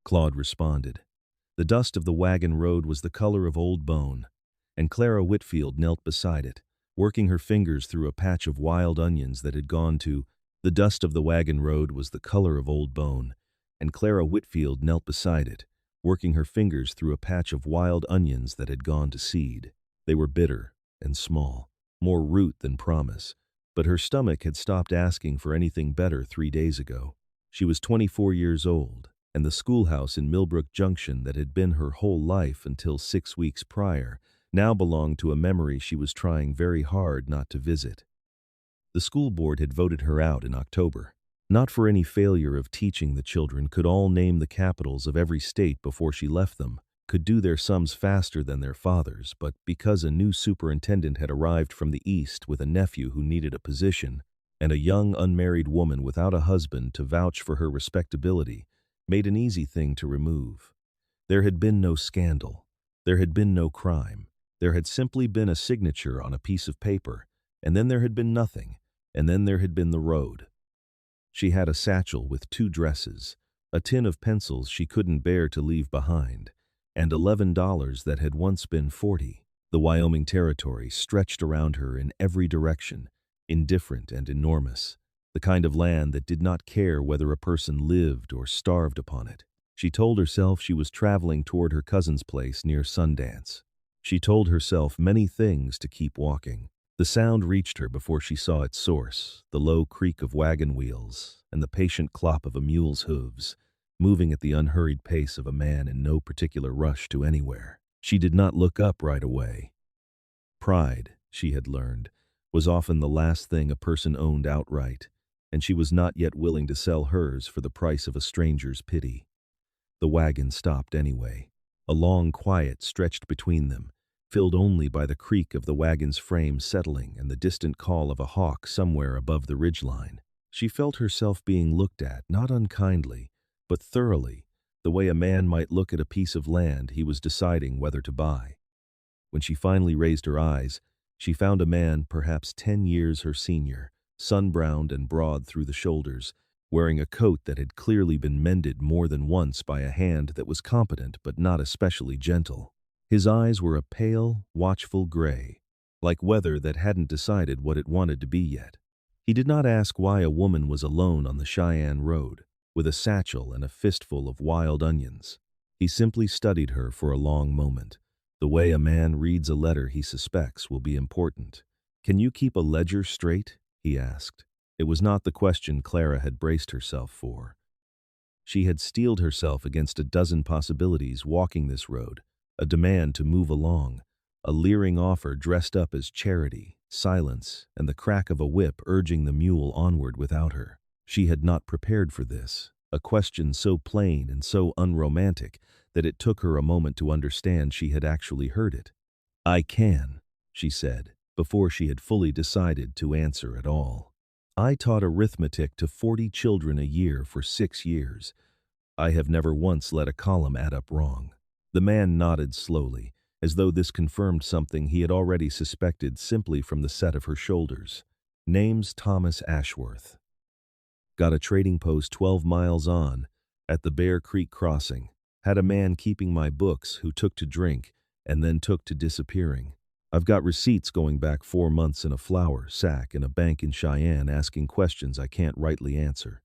Claude responded. The dust of the wagon road was the color of old bone, and Clara Whitfield knelt beside it, working her fingers through a patch of wild onions that had gone to. The dust of the wagon road was the color of old bone, and Clara Whitfield knelt beside it, working her fingers through a patch of wild onions that had gone to seed. They were bitter and small, more root than promise, but her stomach had stopped asking for anything better 3 days ago. She was 24 years old, and the schoolhouse in Millbrook Junction that had been her whole life until 6 weeks prior now belonged to a memory she was trying very hard not to visit. The school board had voted her out in October, not for any failure of teaching the children could all name the capitals of every state before she left them, could do their sums faster than their fathers, but because a new superintendent had arrived from the East with a nephew who needed a position, and a young unmarried woman without a husband to vouch for her respectability made an easy thing to remove. There had been no scandal. There had been no crime. There had simply been a signature on a piece of paper, and then there had been nothing, and then there had been the road. She had a satchel with 2 dresses, a tin of pencils she couldn't bear to leave behind, and $11 that had once been 40. The Wyoming Territory stretched around her in every direction, indifferent and enormous, the kind of land that did not care whether a person lived or starved upon it. She told herself she was traveling toward her cousin's place near Sundance. She told herself many things to keep walking. The sound reached her before she saw its source, the low creak of wagon wheels and the patient clop of a mule's hooves, moving at the unhurried pace of a man in no particular rush to anywhere. She did not look up right away. Pride, she had learned, was often the last thing a person owned outright, and she was not yet willing to sell hers for the price of a stranger's pity. The wagon stopped anyway. A long quiet stretched between them, filled only by the creak of the wagon's frame settling and the distant call of a hawk somewhere above the ridgeline. She felt herself being looked at, not unkindly, but thoroughly, the way a man might look at a piece of land he was deciding whether to buy. When she finally raised her eyes, she found a man perhaps 10 years her senior, sun-browned and broad through the shoulders, wearing a coat that had clearly been mended more than once by a hand that was competent but not especially gentle. His eyes were a pale, watchful gray, like weather that hadn't decided what it wanted to be yet. He did not ask why a woman was alone on the Cheyenne road, with a satchel and a fistful of wild onions. He simply studied her for a long moment. The way a man reads a letter he suspects will be important. "Can you keep a ledger straight?" he asked. It was not the question Clara had braced herself for. She had steeled herself against a dozen possibilities walking this road, a demand to move along, a leering offer dressed up as charity, silence, and the crack of a whip urging the mule onward without her. She had not prepared for this, a question so plain and so unromantic that it took her a moment to understand she had actually heard it. "I can," she said, before she had fully decided to answer at all. "I taught arithmetic to 40 children a year for 6 years. I have never once let a column add up wrong." The man nodded slowly, as though this confirmed something he had already suspected simply from the set of her shoulders. "Name's Thomas Ashworth. Got a trading post 12 miles on, at the Bear Creek crossing. Had a man keeping my books who took to drink and then took to disappearing. I've got receipts going back 4 months in a flour sack in a bank in Cheyenne asking questions I can't rightly answer."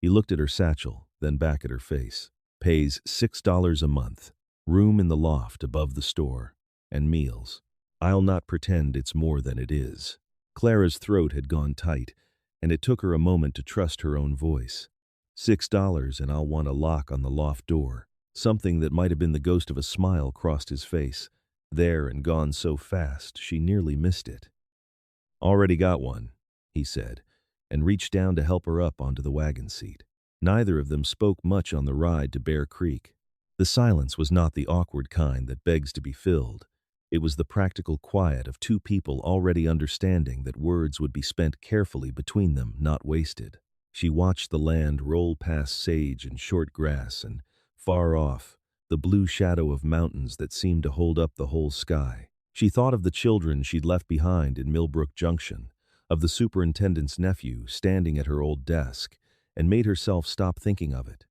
He looked at her satchel, then back at her face. "Pays $6 a month. Room in the loft above the store, and meals. I'll not pretend it's more than it is." Clara's throat had gone tight, and it took her a moment to trust her own voice. $6 and I'll want a lock on the loft door. Something that might have been the ghost of a smile crossed his face, there and gone so fast she nearly missed it. "Already got one," he said, and reached down to help her up onto the wagon seat. Neither of them spoke much on the ride to Bear Creek. The silence was not the awkward kind that begs to be filled. It was the practical quiet of 2 people already understanding that words would be spent carefully between them, not wasted. She watched the land roll past sage and short grass, and, far off, the blue shadow of mountains that seemed to hold up the whole sky. She thought of the children she'd left behind in Millbrook Junction, of the superintendent's nephew standing at her old desk, and made herself stop thinking of it.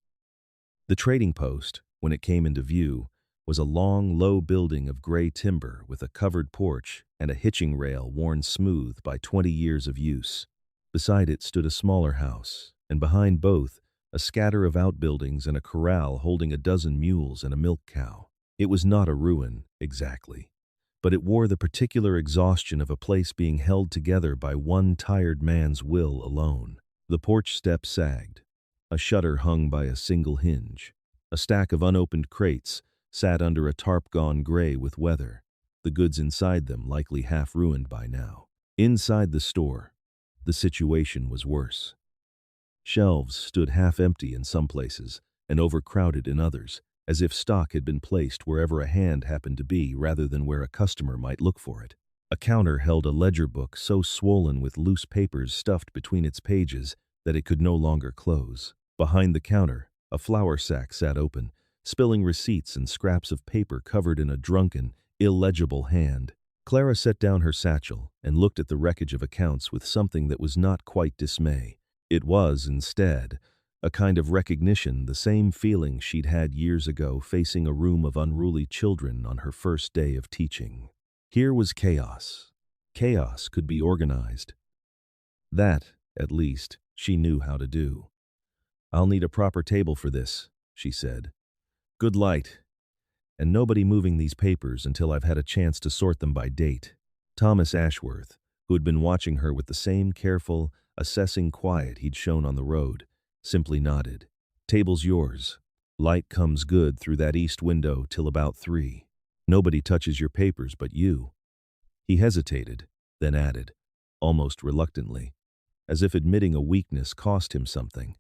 The trading post, when it came into view, was a long, low building of gray timber with a covered porch and a hitching rail worn smooth by 20 years of use. Beside it stood a smaller house, and behind both, a scatter of outbuildings and a corral holding a dozen mules and a milk cow. It was not a ruin, exactly, but it wore the particular exhaustion of a place being held together by one tired man's will alone. The porch step sagged. A shutter hung by a single hinge. A stack of unopened crates sat under a tarp gone gray with weather, the goods inside them likely half ruined by now. Inside the store, the situation was worse. Shelves stood half empty in some places and overcrowded in others, as if stock had been placed wherever a hand happened to be rather than where a customer might look for it. A counter held a ledger book so swollen with loose papers stuffed between its pages that it could no longer close. Behind the counter, a flour sack sat open, spilling receipts and scraps of paper covered in a drunken, illegible hand. Clara set down her satchel and looked at the wreckage of accounts with something that was not quite dismay. It was, instead, a kind of recognition, the same feeling she'd had years ago facing a room of unruly children on her first day of teaching. Here was chaos. Chaos could be organized. That, at least, she knew how to do. "I'll need a proper table for this," she said. "Good light. And nobody moving these papers until I've had a chance to sort them by date." Thomas Ashworth, who had been watching her with the same careful, assessing quiet he'd shown on the road, simply nodded. "Table's yours. Light comes good through that east window till about 3. Nobody touches your papers but you." He hesitated, then added, almost reluctantly, as if admitting a weakness cost him something,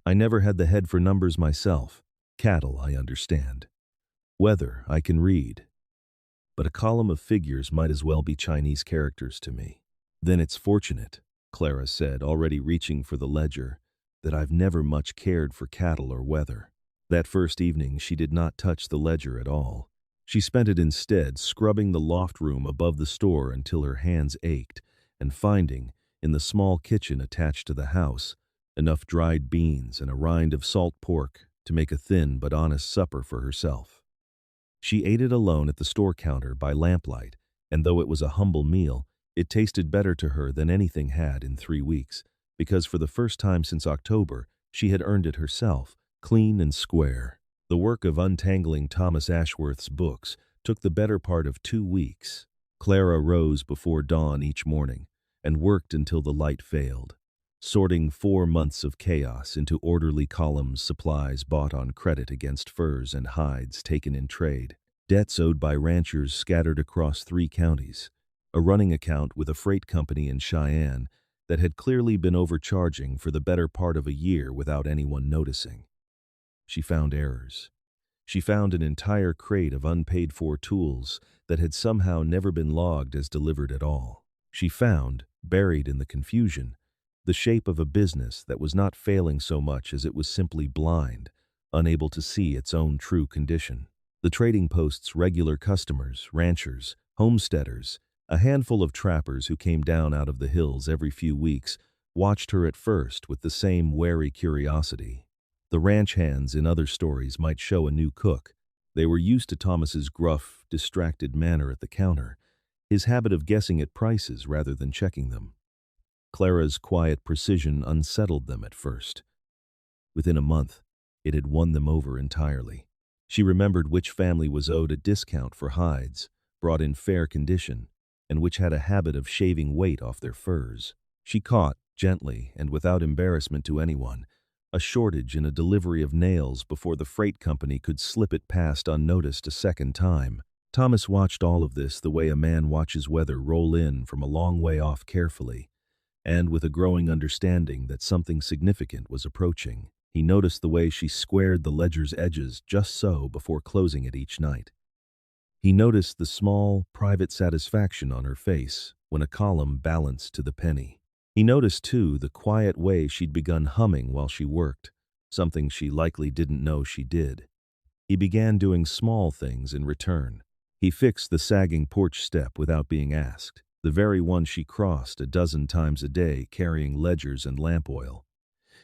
"I never had the head for numbers myself. Cattle, I understand. Weather, I can read. But a column of figures might as well be Chinese characters to me." "Then it's fortunate," Clara said, already reaching for the ledger, "that I've never much cared for cattle or weather." That first evening she did not touch the ledger at all. She spent it instead scrubbing the loft room above the store until her hands ached, and finding, in the small kitchen attached to the house, enough dried beans and a rind of salt pork to make a thin but honest supper for herself. She ate it alone at the store counter by lamplight, and though it was a humble meal, it tasted better to her than anything had in 3 weeks, because for the first time since October, she had earned it herself, clean and square. The work of untangling Thomas Ashworth's books took the better part of 2 weeks. Clara rose before dawn each morning and worked until the light failed, sorting 4 months of chaos into orderly columns, supplies bought on credit against furs and hides taken in trade, debts owed by ranchers scattered across 3 counties, a running account with a freight company in Cheyenne that had clearly been overcharging for the better part of a year without anyone noticing. She found errors. She found an entire crate of unpaid-for tools that had somehow never been logged as delivered at all. She found, buried in the confusion, the shape of a business that was not failing so much as it was simply blind, unable to see its own true condition. The trading post's regular customers, ranchers, homesteaders, a handful of trappers who came down out of the hills every few weeks, watched her at first with the same wary curiosity. The ranch hands in other stories might show a new cook. They were used to Thomas's gruff, distracted manner at the counter, his habit of guessing at prices rather than checking them. Clara's quiet precision unsettled them at first. Within a month, it had won them over entirely. She remembered which family was owed a discount for hides, brought in fair condition, and which had a habit of shaving weight off their furs. She caught, gently and without embarrassment to anyone, a shortage in a delivery of nails before the freight company could slip it past unnoticed a second time. Thomas watched all of this the way a man watches weather roll in from a long way off carefully, and with a growing understanding that something significant was approaching. He noticed the way she squared the ledger's edges just so before closing it each night. He noticed the small, private satisfaction on her face when a column balanced to the penny. He noticed, too, the quiet way she'd begun humming while she worked, something she likely didn't know she did. He began doing small things in return. He fixed the sagging porch step without being asked, the very one she crossed a dozen times a day carrying ledgers and lamp oil.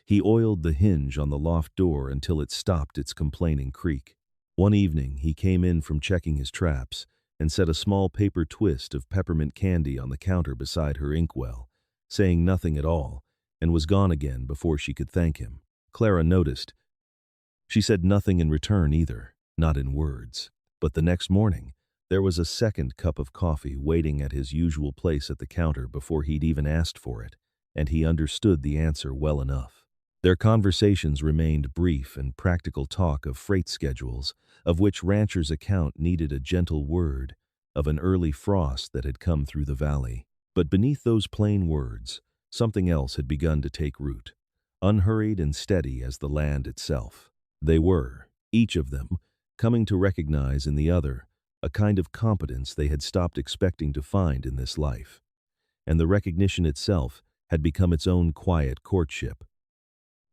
He oiled the hinge on the loft door until it stopped its complaining creak. One evening, he came in from checking his traps and set a small paper twist of peppermint candy on the counter beside her inkwell, saying nothing at all, and was gone again before she could thank him. Clara noticed. She said nothing in return either, not in words. But the next morning, there was a second cup of coffee waiting at his usual place at the counter before he'd even asked for it, and he understood the answer well enough. Their conversations remained brief and practical talk of freight schedules, of which Rancher's account needed a gentle word, of an early frost that had come through the valley. But beneath those plain words, something else had begun to take root, unhurried and steady as the land itself. They were, each of them, coming to recognize in the other a kind of competence they had stopped expecting to find in this life. And the recognition itself had become its own quiet courtship.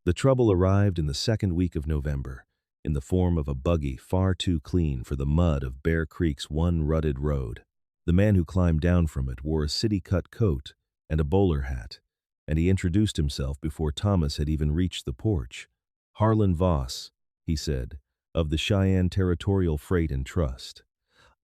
The trouble arrived in the second week of November, in the form of a buggy far too clean for the mud of Bear Creek's one rutted road. The man who climbed down from it wore a city-cut coat and a bowler hat, and he introduced himself before Thomas had even reached the porch. "Harlan Voss," he said, "of the Cheyenne Territorial Freight and Trust.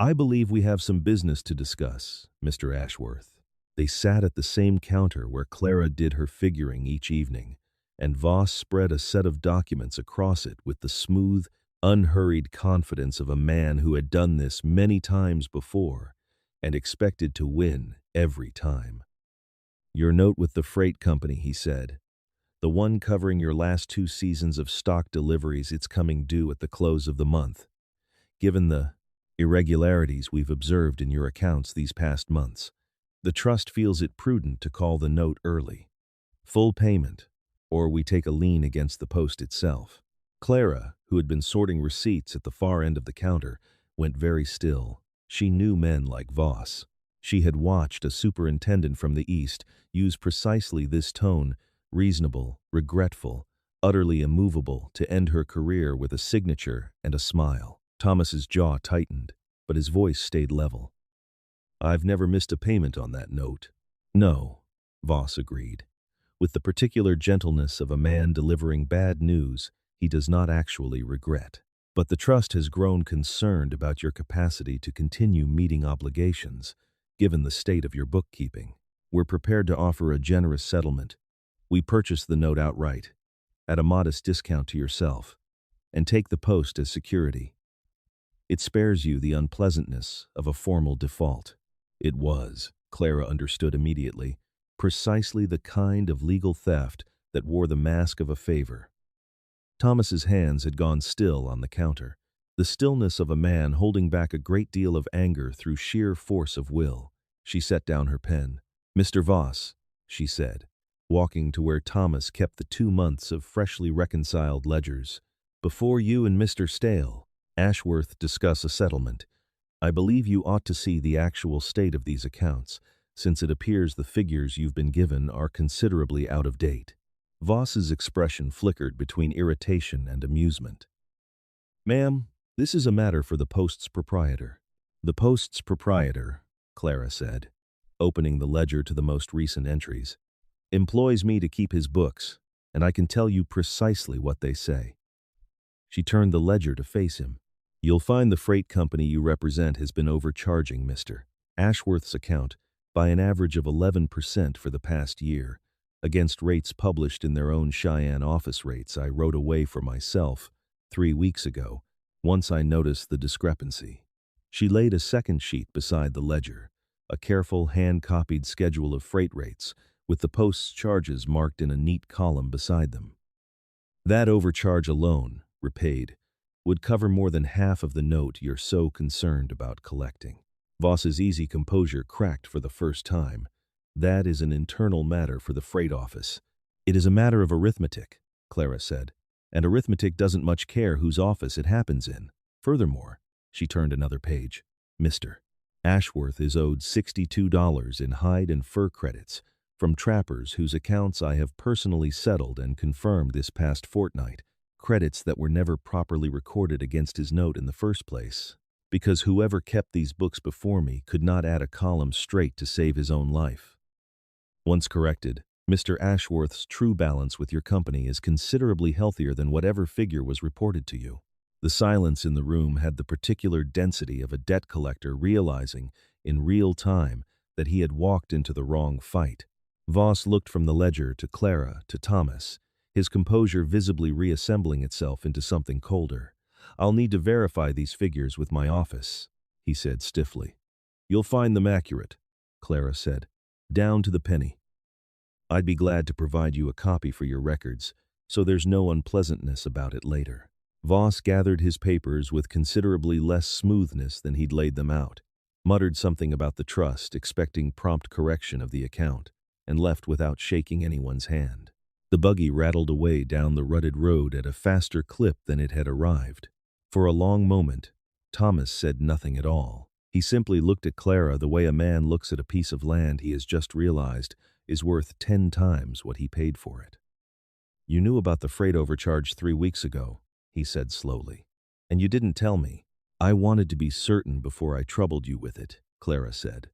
I believe we have some business to discuss, Mr. Ashworth." They sat at the same counter where Clara did her figuring each evening, and Voss spread a set of documents across it with the smooth, unhurried confidence of a man who had done this many times before and expected to win every time. "Your note with the freight company," he said. "The one covering your last 2 seasons of stock deliveries, it's coming due at the close of the month. Given the irregularities we've observed in your accounts these past months, the trust feels it prudent to call the note early. Full payment, or we take a lien against the post itself." Clara, who had been sorting receipts at the far end of the counter, went very still. She knew men like Voss. She had watched a superintendent from the East use precisely this tone, reasonable, regretful, utterly immovable, to end her career with a signature and a smile. Thomas's jaw tightened, but his voice stayed level. "I've never missed a payment on that note." "No," Voss agreed, with the particular gentleness of a man delivering bad news he does not actually regret. "But the trust has grown concerned about your capacity to continue meeting obligations, given the state of your bookkeeping. We're prepared to offer a generous settlement. We purchase the note outright, at a modest discount to yourself, and take the post as security. It spares you the unpleasantness of a formal default." It was, Clara understood immediately, precisely the kind of legal theft that wore the mask of a favor. Thomas's hands had gone still on the counter, the stillness of a man holding back a great deal of anger through sheer force of will. She set down her pen. "Mr. Voss," she said, walking to where Thomas kept the 2 months of freshly reconciled ledgers, "before you and Mr. Ashworth discuss a settlement, I believe you ought to see the actual state of these accounts, since it appears the figures you've been given are considerably out of date." Voss's expression flickered between irritation and amusement. "Ma'am, this is a matter for the Post's proprietor." "The Post's proprietor," Clara said, opening the ledger to the most recent entries, "employs me to keep his books, and I can tell you precisely what they say." She turned the ledger to face him. "You'll find the freight company you represent has been overcharging Mr. Ashworth's account by an average of 11% for the past year, against rates published in their own Cheyenne office rates I wrote away for myself 3 weeks ago, once I noticed the discrepancy." She laid a second sheet beside the ledger, a careful hand-copied schedule of freight rates, with the Post's charges marked in a neat column beside them. "That overcharge alone, repaid, would cover more than half of the note you're so concerned about collecting." Voss's easy composure cracked for the first time. "That is an internal matter for the freight office." "It is a matter of arithmetic," Clara said, "and arithmetic doesn't much care whose office it happens in. Furthermore," she turned another page, "Mr. Ashworth is owed $62 in hide and fur credits from trappers whose accounts I have personally settled and confirmed this past fortnight, credits that were never properly recorded against his note in the first place, because whoever kept these books before me could not add a column straight to save his own life. Once corrected, Mr. Ashworth's true balance with your company is considerably healthier than whatever figure was reported to you." The silence in the room had the particular density of a debt collector realizing, in real time, that he had walked into the wrong fight. Voss looked from the ledger to Clara to Thomas, his composure visibly reassembling itself into something colder. "I'll need to verify these figures with my office," he said stiffly. "You'll find them accurate," Clara said, "down to the penny. I'd be glad to provide you a copy for your records, so there's no unpleasantness about it later." Voss gathered his papers with considerably less smoothness than he'd laid them out, muttered something about the trust, expecting prompt correction of the account, and left without shaking anyone's hand. The buggy rattled away down the rutted road at a faster clip than it had arrived. For a long moment, Thomas said nothing at all. He simply looked at Clara the way a man looks at a piece of land he has just realized is worth 10 times what he paid for it. "You knew about the freight overcharge 3 weeks ago," he said slowly. "And you didn't tell me. I wanted to be certain before I troubled you with it," Clara said.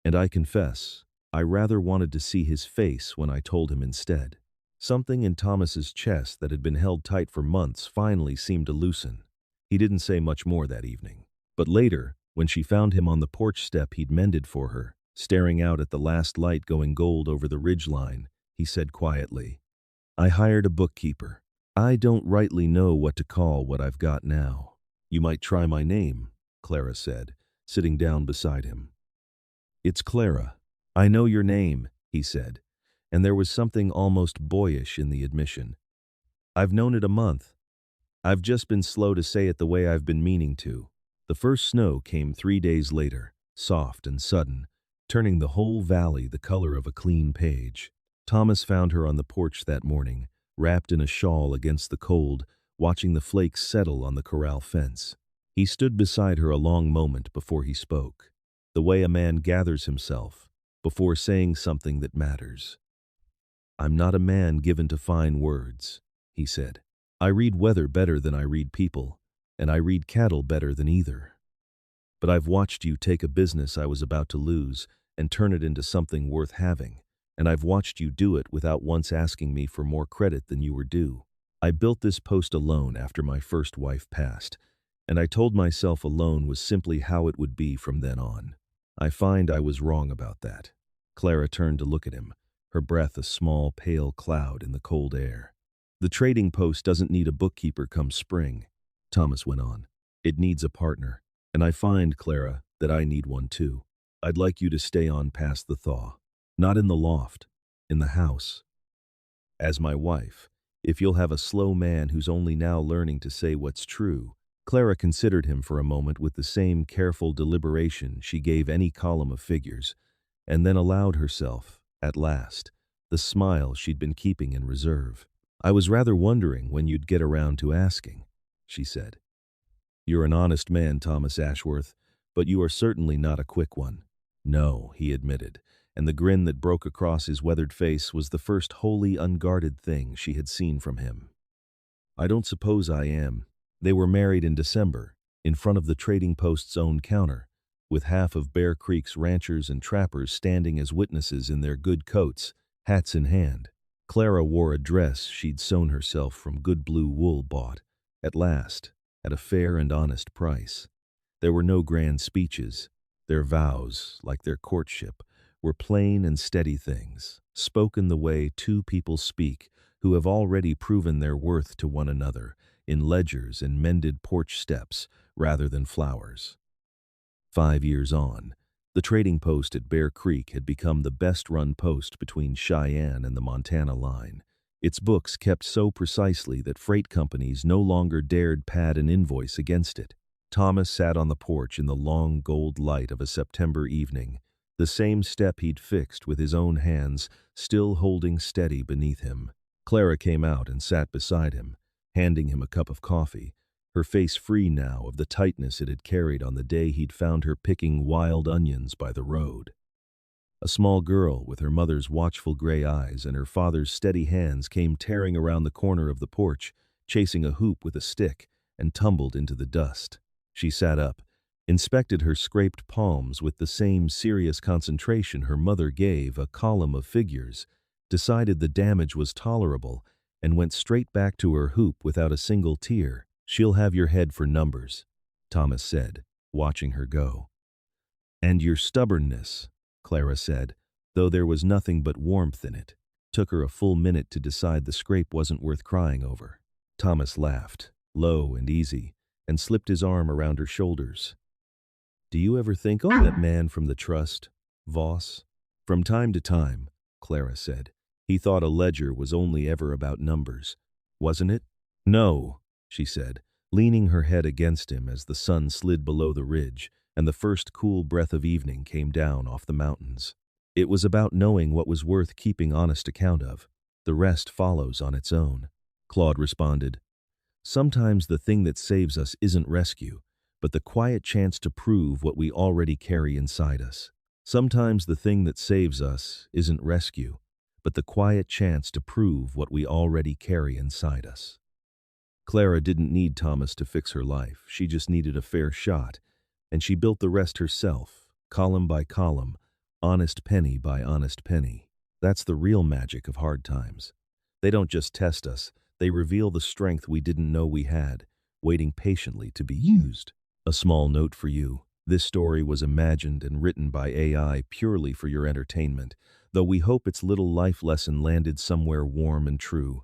"And I confess, I rather wanted to see his face when I told him instead." Something in Thomas's chest that had been held tight for months finally seemed to loosen. He didn't say much more that evening. But later, when she found him on the porch step he'd mended for her, staring out at the last light going gold over the ridgeline, he said quietly, "I hired a bookkeeper. I don't rightly know what to call what I've got now." "You might try my name," Clara said, sitting down beside him. "It's Clara. I know your name," he said, and there was something almost boyish in the admission. "I've known it a month. I've just been slow to say it the way I've been meaning to." The first snow came 3 days later, soft and sudden, turning the whole valley the color of a clean page. Thomas found her on the porch that morning, wrapped in a shawl against the cold, watching the flakes settle on the corral fence. He stood beside her a long moment before he spoke, the way a man gathers himself before saying something that matters. "I'm not a man given to fine words," he said. "I read weather better than I read people, and I read cattle better than either. But I've watched you take a business I was about to lose and turn it into something worth having, and I've watched you do it without once asking me for more credit than you were due. I built this post alone after my first wife passed, and I told myself alone was simply how it would be from then on. I find I was wrong about that." Clara turned to look at him, her breath a small, pale cloud in the cold air. "The trading post doesn't need a bookkeeper come spring," Thomas went on. "It needs a partner, and I find, Clara, that I need one too. I'd like you to stay on past the thaw. Not in the loft, in the house. As my wife, if you'll have a slow man who's only now learning to say what's true." Clara considered him for a moment with the same careful deliberation she gave any column of figures, and then allowed herself, at last, the smile she'd been keeping in reserve. "I was rather wondering when you'd get around to asking," she said. "You're an honest man, Thomas Ashworth, but you are certainly not a quick one." "No," he admitted, and the grin that broke across his weathered face was the first wholly unguarded thing she had seen from him. "I don't suppose I am." They were married in December, in front of the trading post's own counter, with half of Bear Creek's ranchers and trappers standing as witnesses in their good coats, hats in hand. Clara wore a dress she'd sewn herself from good blue wool bought, at last, at a fair and honest price. There were no grand speeches. Their vows, like their courtship, were plain and steady things, spoken the way two people speak who have already proven their worth to one another, in ledgers and mended porch steps rather than flowers. 5 years on, the trading post at Bear Creek had become the best-run post between Cheyenne and the Montana line, its books kept so precisely that freight companies no longer dared pad an invoice against it. Thomas sat on the porch in the long gold light of a September evening, the same step he'd fixed with his own hands still holding steady beneath him. Clara came out and sat beside him, handing him a cup of coffee, her face free now of the tightness it had carried on the day he'd found her picking wild onions by the road. A small girl with her mother's watchful gray eyes and her father's steady hands came tearing around the corner of the porch, chasing a hoop with a stick, and tumbled into the dust. She sat up, inspected her scraped palms with the same serious concentration her mother gave a column of figures, decided the damage was tolerable, and went straight back to her hoop without a single tear. "She'll have your head for numbers," Thomas said, watching her go. "And your stubbornness," Clara said, though there was nothing but warmth in it. Took her a full minute to decide the scrape wasn't worth crying over. Thomas laughed, low and easy, and slipped his arm around her shoulders. "Do you ever think of that man from the trust, Voss?" "From time to time," Clara said. "He thought a ledger was only ever about numbers. Wasn't it?" "No," she said, leaning her head against him as the sun slid below the ridge and the first cool breath of evening came down off the mountains. "It was about knowing what was worth keeping honest account of. The rest follows on its own." Claude responded, "Sometimes the thing that saves us isn't rescue, but the quiet chance to prove what we already carry inside us. Sometimes the thing that saves us isn't rescue, but the quiet chance to prove what we already carry inside us." Clara didn't need Thomas to fix her life. She just needed a fair shot, and she built the rest herself, column by column, honest penny by honest penny. That's the real magic of hard times. They don't just test us, they reveal the strength we didn't know we had, waiting patiently to be used. A small note for you. This story was imagined and written by AI purely for your entertainment, though we hope its little life lesson landed somewhere warm and true.